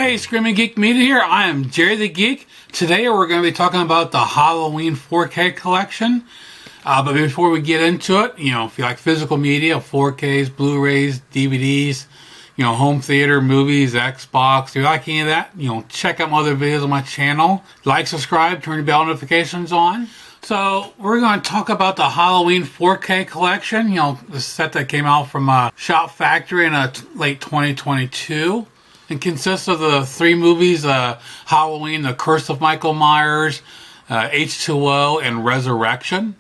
Hey, Screaming Geek Media here. I am Jerry the Geek. Today we're going to be talking about the Halloween 4K collection. But before we get into it, if you like physical media, 4Ks, Blu-rays, DVDs, home theater, movies, Xbox, if you like any of that, check out my other videos on my channel. Like, subscribe, turn your bell notifications on. So we're going to talk about the Halloween 4K collection, the set that came out from Shout Factory in late 2022. It consists of the three movies, Halloween, The Curse of Michael Myers, H20, and Resurrection.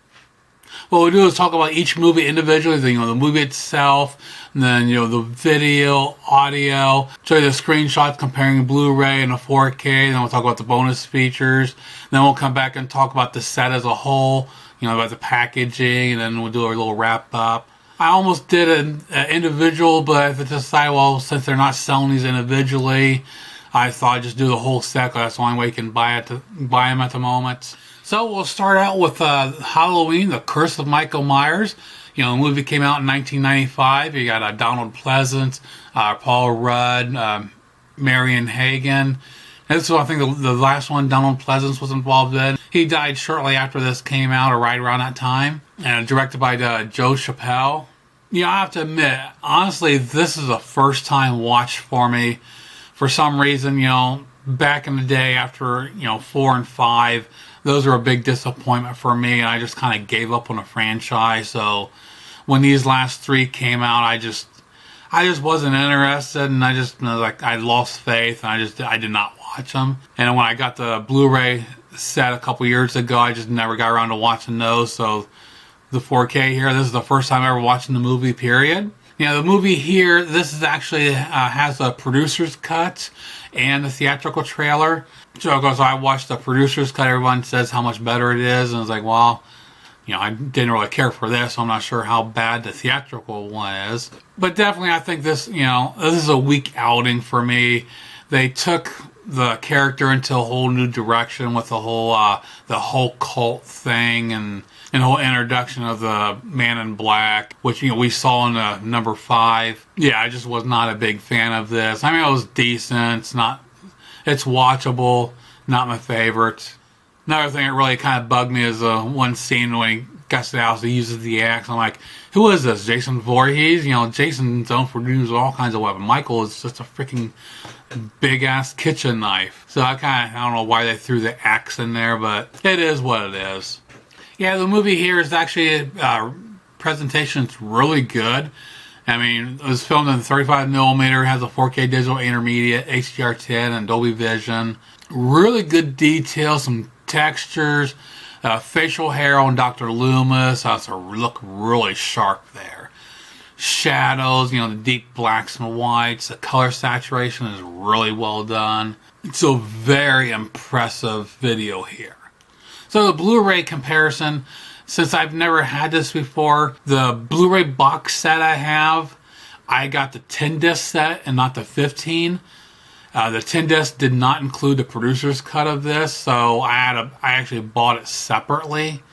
What we'll do is talk about each movie individually, the movie itself, and then, the video, audio, show you the screenshots comparing Blu-ray and a 4K, then we'll talk about the bonus features, then we'll come back and talk about the set as a whole, about the packaging, and then we'll do a little wrap-up. I almost did an individual, but I decided, well, since they're not selling these individually, I thought I'd just do the whole set, because that's the only way you can buy them at the moment. So we'll start out with Halloween, The Curse of Michael Myers. The movie came out in 1995. You got Donald Pleasance, Paul Rudd, Marion Hagen. This is, I think, the last one Donald Pleasance was involved in. He died shortly after this came out, or right around that time. And directed by Joe Chappelle. I have to admit, honestly, this is a first time watch for me. For some reason, back in the day after, 4 and 5, those were a big disappointment for me. And I just kind of gave up on the franchise. So when these last 3 came out, I just wasn't interested. And I lost faith. And I did not watch them. And when I got the Blu-ray set a couple years ago, I just never got around to watching those. So the 4K here, this is the first time ever watching the movie, period. The movie here, this is actually has a producer's cut and a theatrical trailer. So I watched the producer's cut. Everyone says how much better it is. And I was like, well, I didn't really care for this. So I'm not sure how bad the theatrical one is. But definitely I think this, this is a weak outing for me. They took the character into a whole new direction with the whole cult thing and the whole introduction of the Man in Black, which we saw in number 5. Yeah, I just was not a big fan of this. I mean, it was decent. It's watchable. Not my favorite. Another thing that really kind of bugged me is one scene when he gets to the house, he uses the axe. I'm like, who is this? Jason Voorhees? Jason's known for using all kinds of weapons. Michael is just a freaking big ass kitchen knife. So I don't know why they threw the axe in there, but it is what it is. Yeah, the movie here is actually, presentation's really good. I mean, it was filmed in 35mm, has a 4K digital intermediate, HDR10, and Dolby Vision. Really good detail, some textures, facial hair on Dr. Loomis, so look really sharp there. Shadows, the deep blacks and whites, the color saturation is really well done. It's a very impressive video here. So the Blu-ray comparison, since I've never had this before, the Blu-ray box set I have, I got the 10 disc set and not the 15. The 10 disc did not include the producer's cut of this, so I actually bought it separately.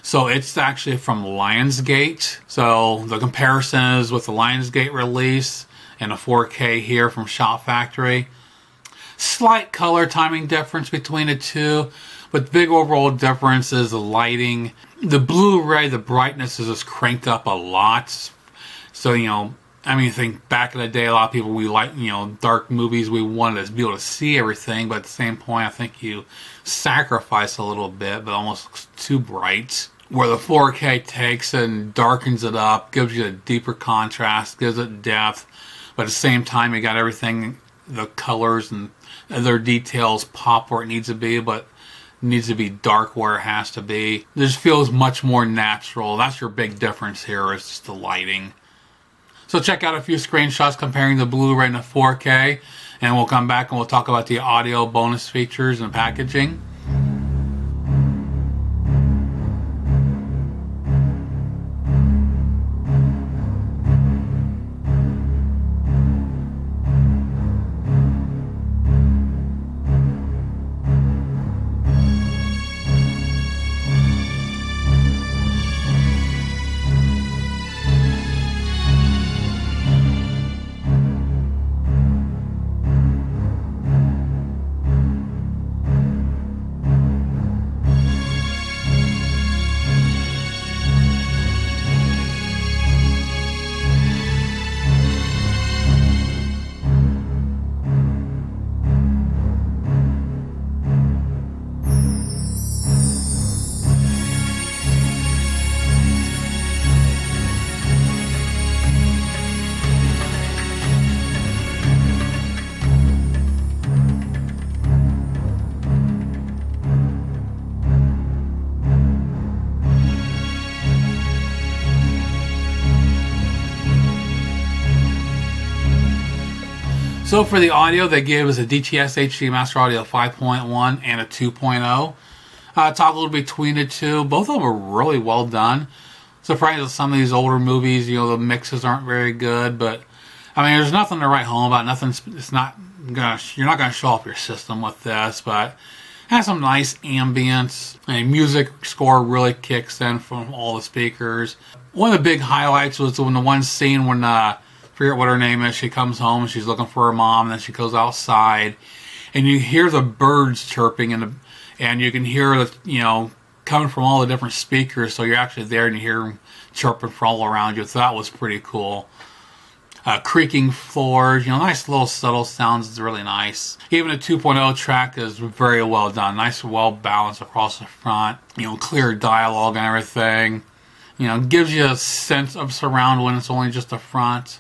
So it's actually from Lionsgate. So the comparison is with the Lionsgate release and a 4K here from Shout Factory. Slight color timing difference between the two, but the big overall difference is the lighting. The Blu-ray, the brightness is just cranked up a lot. So, I think back in the day, a lot of people, we like, dark movies. We wanted to be able to see everything, but at the same point, I think you sacrifice a little bit, but almost looks too bright. Where the 4K takes and darkens it up, gives you a deeper contrast, gives it depth, but at the same time, you got everything, the colors and other details pop where it needs to be, but needs to be dark where it has to be. It just feels much more natural. That's your big difference here, is just the lighting. So check out a few screenshots comparing the Blu-ray and the 4K, and we'll come back and we'll talk about the audio bonus features and packaging. So for the audio, they gave us a DTS HD Master Audio 5.1 and a 2.0. Toggle between the two. Both of them are really well done. Surprised that some of these older movies, the mixes aren't very good, but I mean, there's nothing to write home about. It's not gonna. You're not gonna show off your system with this, but it has some nice ambience. And music score really kicks in from all the speakers. One of the big highlights was when the one scene when I forget what her name is. She comes home and she's looking for her mom, and then she goes outside, and you hear the birds chirping, and you can hear the coming from all the different speakers. So you're actually there and you hear them chirping from all around you. So that was pretty cool. Creaking floors, nice little subtle sounds. Is really nice. Even the 2.0 track is very well done. Nice, well balanced across the front. Clear dialogue and everything. Gives you a sense of surround when it's only just the front.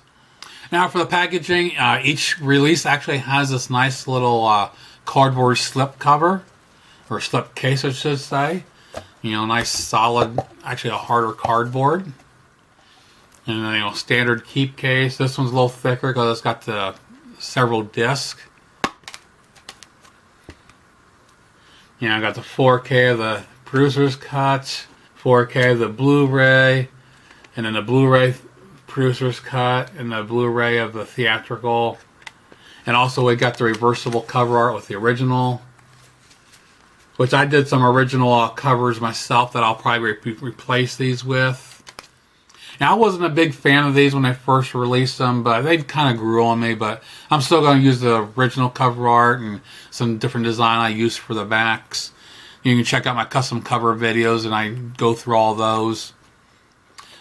Now for the packaging, each release actually has this nice little cardboard slip cover, or slip case I should say. Nice solid, actually a harder cardboard. And standard keep case. This one's a little thicker because it's got the several discs. I got the 4K of the producer's cut, 4K of the Blu-ray, and then the Blu-ray producer's cut, and the Blu-ray of the theatrical. And also we got the reversible cover art with the original, which I did some original covers myself that I'll probably replace these with. Now, I wasn't a big fan of these when they first released them, but they kind of grew on me. But I'm still going to use the original cover art and some different design I used for the backs. You can check out my custom cover videos, and I go through all those.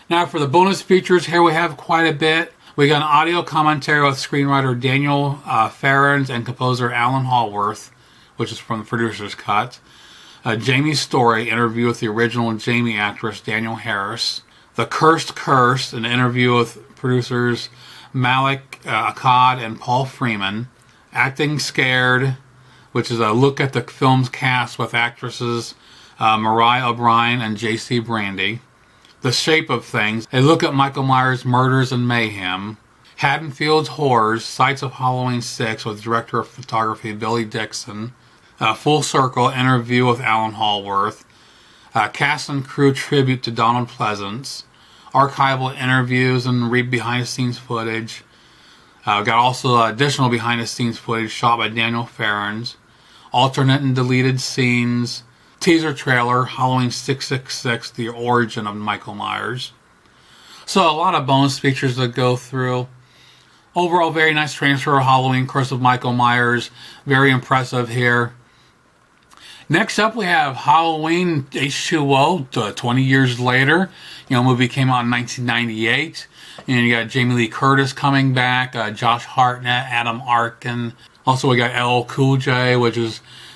Now, for the bonus features, here we have quite a bit. We got an audio commentary with screenwriter Daniel Farrens and composer Alan Hallworth, which is from the producer's cut. Jamie's Story, interview with the original Jamie actress Danielle Harris. The Cursed Curse, an interview with producers Malik Akkad and Paul Freeman. Acting Scared, which is a look at the film's cast with actresses Mariah O'Brien and J.C. Brandy. The Shape of Things, a look at Michael Myers' murders and mayhem. Haddonfield's Horrors, Sights of Halloween 6 with director of photography Billy Dixon. Full Circle, interview with Alan Hallworth. Cast and crew tribute to Donald Pleasance. Archival interviews and read behind-the-scenes footage. Got also additional behind-the-scenes footage shot by Daniel Farrens. Alternate and deleted scenes. Teaser trailer, Halloween 666, the origin of Michael Myers. So a lot of bonus features to go through. Overall, very nice transfer of Halloween, Curse of Michael Myers. Very impressive here. Next up, we have Halloween H20, 20 years later. Movie came out in 1998. And you got Jamie Lee Curtis coming back, Josh Hartnett, Adam Arkin. Also, we got LL Cool J,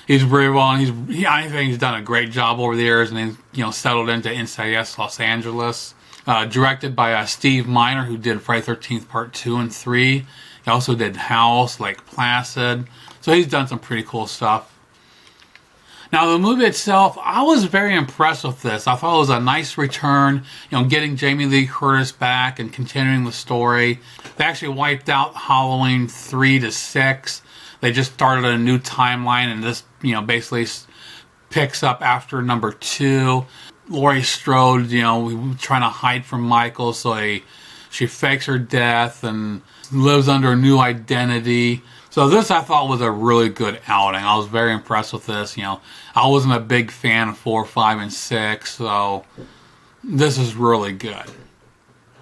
he's very well, and I think he's done a great job over the years, and he's settled into NCIS Los Angeles. Directed by Steve Miner, who did Friday the 13th Part 2 and 3. He also did House, Lake Placid. So he's done some pretty cool stuff. Now, the movie itself, I was very impressed with this. I thought it was a nice return, getting Jamie Lee Curtis back and continuing the story. They actually wiped out Halloween 3 to 6. They just started a new timeline, and this, basically picks up after number 2. Laurie Strode, trying to hide from Michael, so she fakes her death and lives under a new identity. So this, I thought, was a really good outing. I was very impressed with this. I wasn't a big fan of 4, 5, and 6, so this is really good.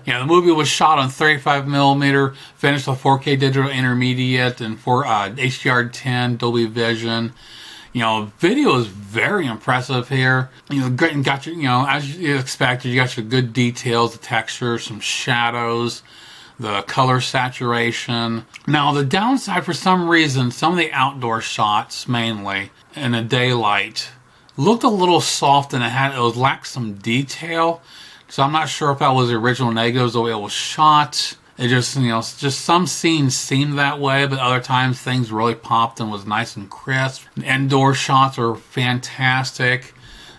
The movie was shot on 35mm, finished with 4K digital intermediate and HDR10 Dolby Vision. Video is very impressive here. Got your, as you expected, you got your good details, the texture, some shadows, the color saturation. Now, the downside, for some reason, some of the outdoor shots, mainly in the daylight, looked a little soft, and it lacked some detail. So I'm not sure if that was the original negatives, the way it was shot. It just, just some scenes seemed that way, but other times things really popped and was nice and crisp. The indoor shots are fantastic.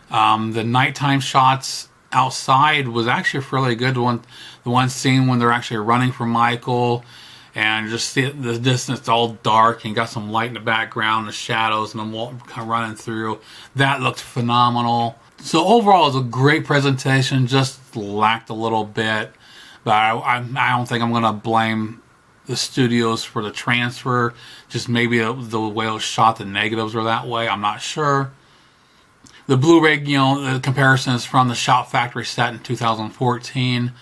The nighttime shots outside was actually really good. The one scene when they're actually running from Michael, And just see the distance, it's all dark, and you got some light in the background, the shadows, and the wall kind of running through. That looked phenomenal. So overall, it was a great presentation, just lacked a little bit. But I don't think I'm going to blame the studios for the transfer. Just maybe the way it was shot, the negatives were that way. I'm not sure. The Blu-ray, the comparison is from the Shop Factory set in 2014.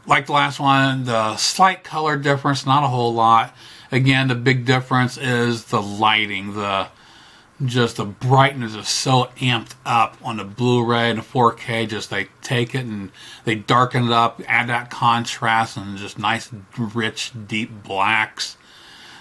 Like the last one, the slight color difference, not a whole lot. Again, the big difference is the lighting. Just the brightness is so amped up on the Blu-ray and the 4K. Just they take it and they darken it up, add that contrast, and just nice, rich, deep blacks.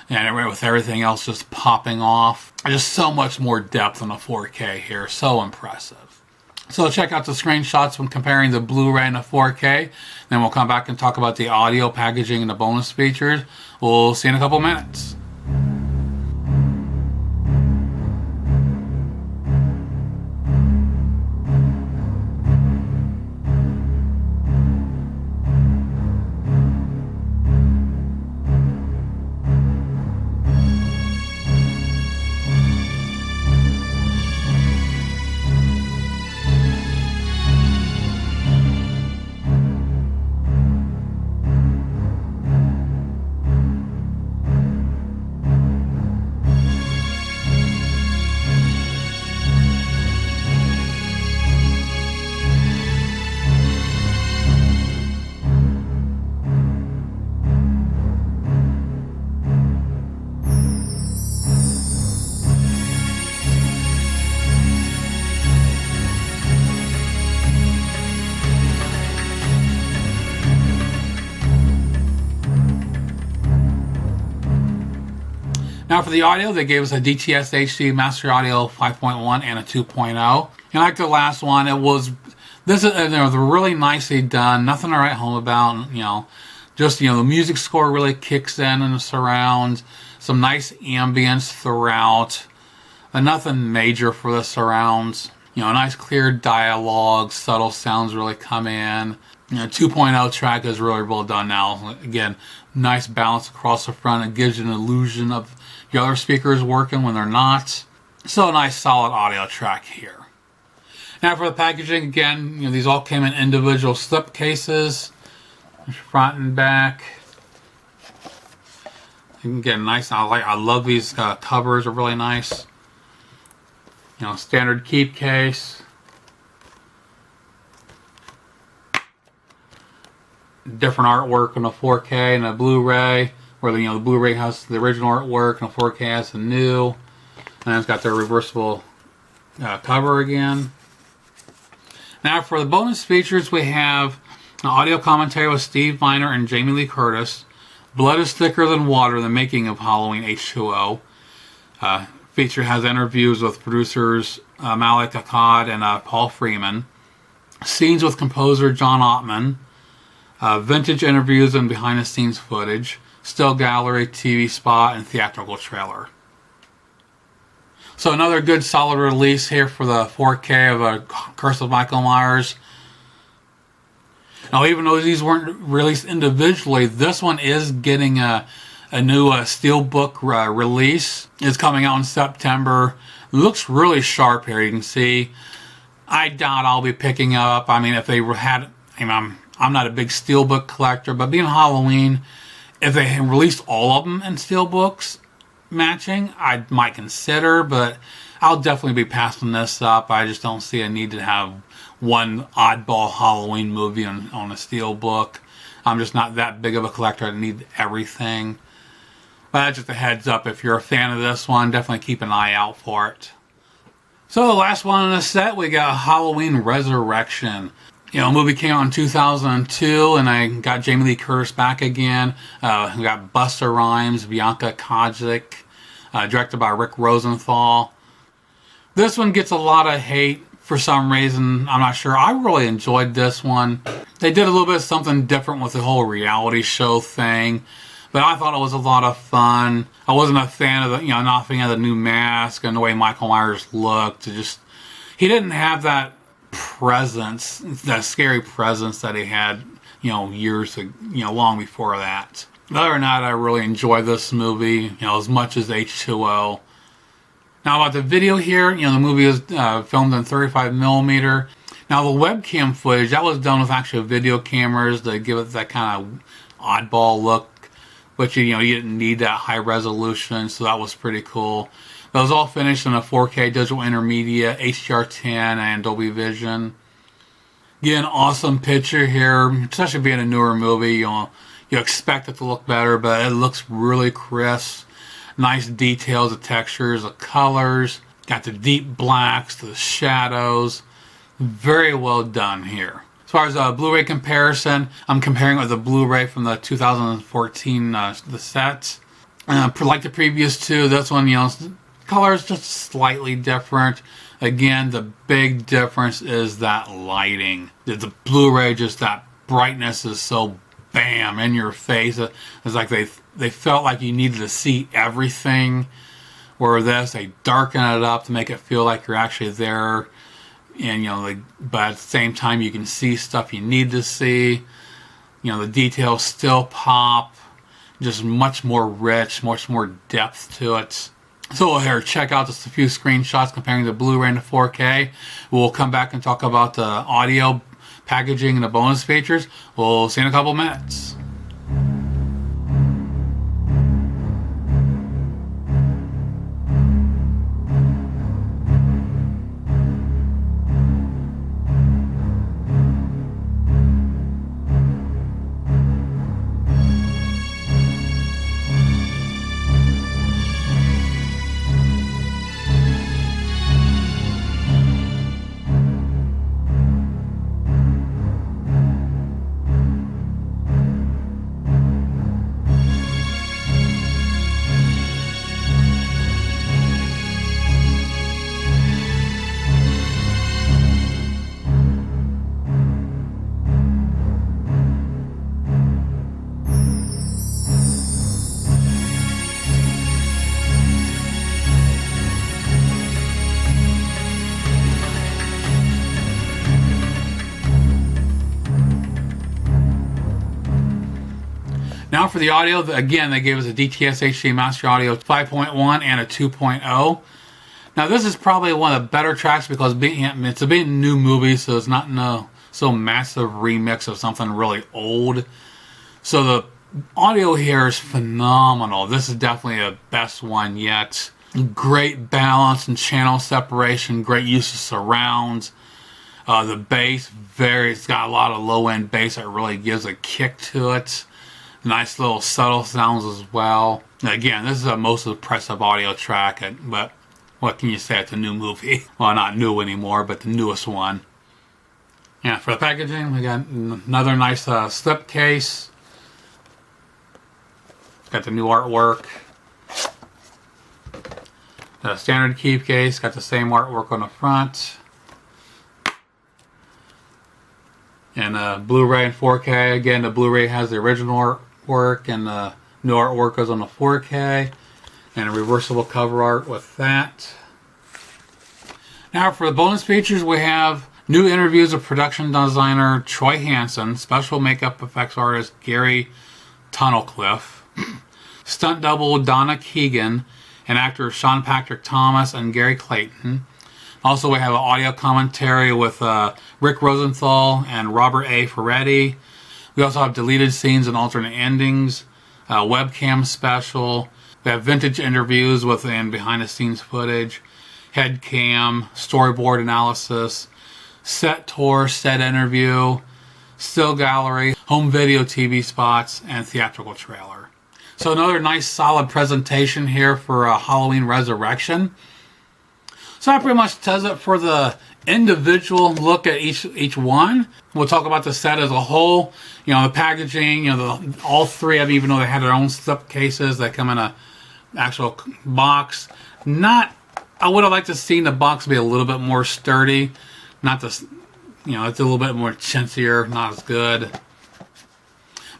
And with everything else just popping off. Just so much more depth on the 4K here. So impressive. So check out the screenshots when comparing the Blu-ray and the 4K. Then we'll come back and talk about the audio packaging and the bonus features. We'll see you in a couple minutes. Now for the audio, they gave us a DTS HD Master Audio 5.1 and a 2.0. And like the last one, it was really nicely done. Nothing to write home about. Just the music score really kicks in the surrounds. Some nice ambience throughout. And nothing major for the surrounds. Nice clear dialogue, subtle sounds really come in. 2.0 track is really well done now. Again, nice balance across the front. It gives you an illusion of the other speakers working when they're not. So a nice solid audio track here. Now for the packaging, again, these all came in individual slip cases, front and back. You can get a nice. I love these covers. Are really nice. Standard keep case. Different artwork on the 4K and the Blu-ray, where the Blu-ray has the original artwork and the 4K has the new, and it's got their reversible cover again. Now for the bonus features, we have an audio commentary with Steve Miner and Jamie Lee Curtis. Blood is Thicker Than Water: The Making of Halloween H20. Feature has interviews with producers Malik Akkad and Paul Freeman. Scenes with composer John Ottman. Vintage interviews and behind-the-scenes footage, still gallery, TV spot, and theatrical trailer. So another good solid release here for the 4K of Curse of Michael Myers. Now, even though these weren't released individually, this one is getting a new Steelbook release. It's coming out in September. It looks really sharp here, you can see. I doubt I'll be picking up. I mean, if they had... I'm not a big Steelbook collector, but being Halloween, if they had released all of them in Steelbooks matching, I might consider, but I'll definitely be passing this up. I just don't see a need to have one oddball Halloween movie on a Steelbook. I'm just not that big of a collector. I need everything. But that's just a heads up. If you're a fan of this one, definitely keep an eye out for it. So the last one in the set, we got Halloween Resurrection. A movie came out in 2002, and I got Jamie Lee Curtis back again. We got Busta Rhymes, Bianca Kojic, directed by Rick Rosenthal. This one gets a lot of hate for some reason. I'm not sure. I really enjoyed this one. They did a little bit of something different with the whole reality show thing, but I thought it was a lot of fun. I wasn't a fan of not a fan of the new mask and the way Michael Myers looked. He didn't have that presence, that scary presence that he had, years, long before that. Other than that, I really enjoy this movie, as much as H20. Now about the video here, the movie is filmed in 35mm. Now the webcam footage, that was done with actual video cameras to give it that kind of oddball look. But you didn't need that high resolution, so that was pretty cool. That was all finished in a 4K digital intermediate, HDR10, and Dolby Vision. Again, awesome picture here, especially being a newer movie. You expect it to look better, but it looks really crisp. Nice details, the textures, the colors. Got the deep blacks, the shadows. Very well done here. As far as a Blu-ray comparison, I'm comparing it with the Blu-ray from the 2014 the set. Like the previous two, this one, color is just slightly different. Again, the big difference is that lighting. The Blu-ray, just that brightness is so bam in your face. It's like they felt like you needed to see everything. Where this, they darken it up to make it feel like you're actually there. And but at the same time you can see stuff you need to see. The details still pop. Just much more rich, much more depth to it. So here, check out just a few screenshots comparing the Blu-ray and the 4K. We'll come back and talk about the audio packaging and the bonus features. We'll see you in a couple minutes. Now for the audio, again, they gave us a DTS HD Master Audio 5.1 and a 2.0. Now this is probably one of the better tracks because it's a big new movie, so it's not so massive remix of something really old. So the audio here is phenomenal. This is definitely the best one yet. Great balance and channel separation, great use of surrounds. The bass, it's got a lot of low-end bass that really gives a kick to it. Nice little subtle sounds as well. Again, this is a most impressive audio track, but what can you say? It's a new movie. Well, not new anymore, but the newest one. Yeah, for the packaging, we got another nice slip case. Got the new artwork. The standard keep case, got the same artwork on the front. And Blu-ray and 4K. Again, the Blu-ray has the original artwork, and the new artwork goes on the 4K. And a reversible cover art with that. Now for the bonus features, we have new interviews of production designer Troy Hansen, special makeup effects artist Gary Tunnelcliffe, stunt double Donna Keegan, and actor Sean Patrick Thomas and Gary Clayton. Also, we have an audio commentary with Rick Rosenthal and Robert A. Ferretti. We also have deleted scenes and alternate endings, webcam special. We have vintage interviews and behind-the-scenes footage, head cam, storyboard analysis, set tour, set interview, still gallery, home video TV spots, and theatrical trailer. So another nice solid presentation here for Halloween Resurrection. So that pretty much does it for the individual look at each one. We'll talk about the set as a whole. The packaging, all three of them, even though they had their own slip cases, they come in a actual box. I would have liked to see the box be a little bit more sturdy. Not this, it's a little bit more chintzier, not as good.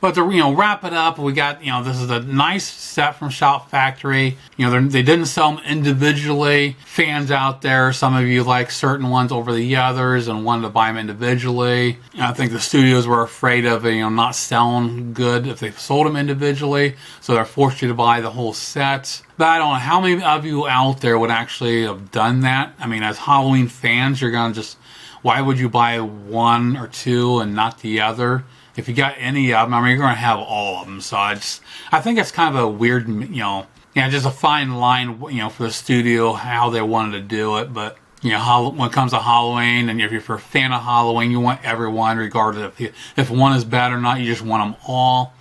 But to wrap it up, we got this is a nice set from Shout Factory. They didn't sell them individually. Fans out there, some of you like certain ones over the others and wanted to buy them individually. I think the studios were afraid of not selling good if they sold them individually, so they're forced you to buy the whole set. But I don't know how many of you out there would actually have done that. I mean, as Halloween fans, you're gonna just, why would you buy one or two and not the other? If you got any of them, I mean, you're going to have all of them. So I think it's kind of a weird, just a fine line, for the studio, how they wanted to do it. But, when it comes to Halloween, and if you're a fan of Halloween, you want everyone, regardless if one is bad or not, you just want them all.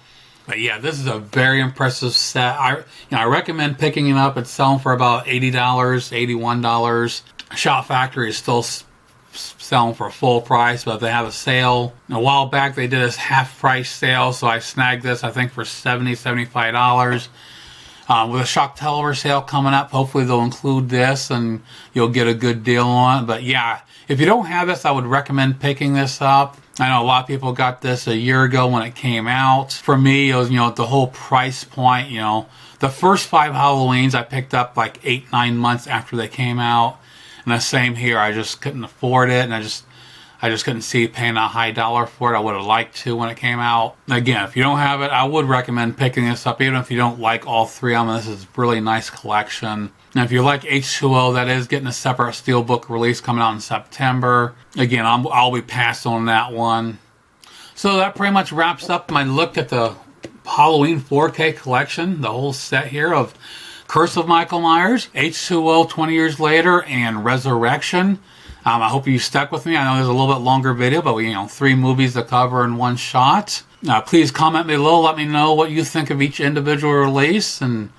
But yeah, this is a very impressive set. I recommend picking it up. It's selling for about $80, $81. Shout Factory is still selling for a full price, but if they have a sale, a while back they did a half price sale, so I snagged this I think for $75. With a Shocktober sale coming up, hopefully they'll include this and you'll get a good deal on it. But yeah, if you don't have this, I would recommend picking this up. I know a lot of people got this a year ago when it came out. For me, it was at the whole price point. The first 5 Halloweens I picked up like 8-9 months after they came out. And the same here, I just couldn't afford it, and I just couldn't see paying a high dollar for it. I would have liked to when it came out. Again, if you don't have it, I would recommend picking this up, even if you don't like all 3 of them. This is a really nice collection. Now, if you like H20, that is getting a separate steelbook release coming out in September. Again, I'll be passed on that one. So that pretty much wraps up my look at the Halloween 4K collection, the whole set here of Curse of Michael Myers, H20 20 years later, and Resurrection. I hope you stuck with me. I know there's a little bit longer video, but we 3 movies to cover in one shot. Please comment below. Let me know what you think of each individual release. And,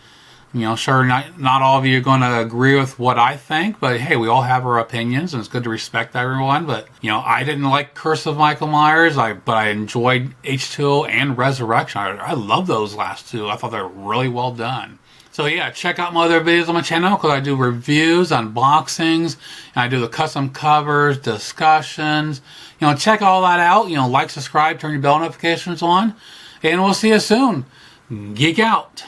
sure, not all of you are going to agree with what I think, but hey, we all have our opinions, and it's good to respect everyone. But, I didn't like Curse of Michael Myers, but I enjoyed H20 and Resurrection. I love those last 2. I thought they were really well done. So yeah, check out my other videos on my channel because I do reviews, unboxings, and I do the custom covers, discussions. Check all that out. Like, subscribe, turn your bell notifications on, and we'll see you soon. Geek out.